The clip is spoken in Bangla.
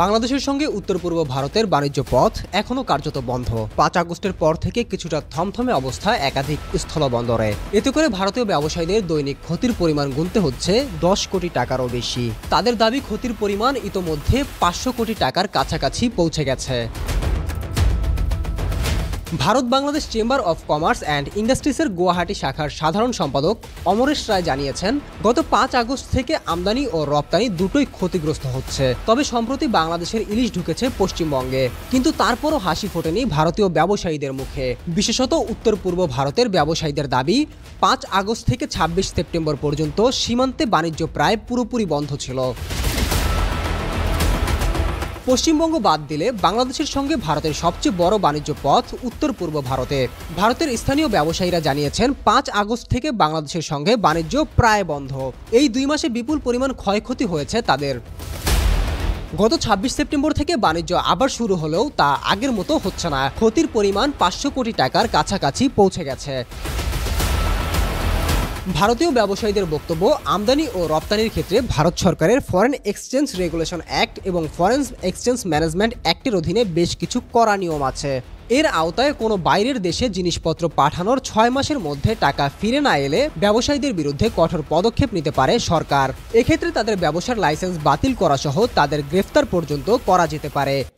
বাংলাদেশের সঙ্গে উত্তর পূর্ব ভারতের বাণিজ্য পথ এখনও কার্যত বন্ধ। ৫ আগস্টের পর থেকে কিছুটা থমথমে অবস্থা একাধিক স্থলবন্দরে। এতে করে ভারতীয় ব্যবসায়ীদের দৈনিক ক্ষতির পরিমাণ গুনতে হচ্ছে ১০ কোটি টাকারও বেশি। তাদের দাবি ক্ষতির পরিমাণ ইতোমধ্যে ৫০০ কোটি টাকার কাছাকাছি পৌঁছে গেছে। Bharat Bangladesh chamber of commerce and ইন্ডাস্ট্রিজের গুয়াহাটি শাখার সাধারণ সম্পাদক অমরেশ রায় জানিয়েছেন, গত ৫ আগস্ট থেকে আমদানি ও রপ্তানি দুটোই ক্ষতিগ্রস্ত হচ্ছে। তবে সম্প্রতি বাংলাদেশের ইলিশ ঢুকেছে পশ্চিমবঙ্গে, কিন্তু তারপরও হাসি ফোটেনি ভারতীয় ব্যবসায়ীদের মুখে। বিশেষত উত্তর পূর্ব ভারতের ব্যবসায়ীদের দাবি, ৫ আগস্ট থেকে ২৬ সেপ্টেম্বর পর্যন্ত সীমান্তে বাণিজ্য প্রায় পুরোপুরি বন্ধ ছিল। পশ্চিমবঙ্গ বাদ দিলে বাংলাদেশের সঙ্গে ভারতের সবচেয়ে বড় বাণিজ্য পথ উত্তর পূর্ব ভারতে। ভারতের স্থানীয় ব্যবসায়ীরা জানিয়েছেন, ৫ আগস্ট থেকে বাংলাদেশের সঙ্গে বাণিজ্য প্রায় বন্ধ। এই ২ মাসে বিপুল পরিমাণ ক্ষয়ক্ষতি হয়েছে তাদের। গত ২৬ সেপ্টেম্বর থেকে বাণিজ্য আবার শুরু হলেও তা আগের মতো হচ্ছে না। ক্ষতির পরিমাণ ৫০০ কোটি টাকার কাছাকাছি পৌঁছে গেছে। ভারতীয় ব্যবসায়ীদের বক্তব্য, আমদানি ও রপ্তানির ক্ষেত্রে ভারত সরকারের ফরেন এক্সচেঞ্জ রেগুলেশন অ্যাক্ট এবং ফরেন এক্সচেঞ্জ ম্যানেজমেন্ট অ্যাক্টের অধীনে বেশ কিছু কড়া নিয়ম আছে। এর আওতায় কোনো বাইরের দেশে জিনিসপত্র পাঠানোর ৬ মাসের মধ্যে টাকা ফিরে না এলে ব্যবসায়ীদের বিরুদ্ধে কঠোর পদক্ষেপ নিতে পারে সরকার। এক্ষেত্রে তাদের ব্যবসার লাইসেন্স বাতিল করা সহ তাদের গ্রেফতার পর্যন্ত করা যেতে পারে।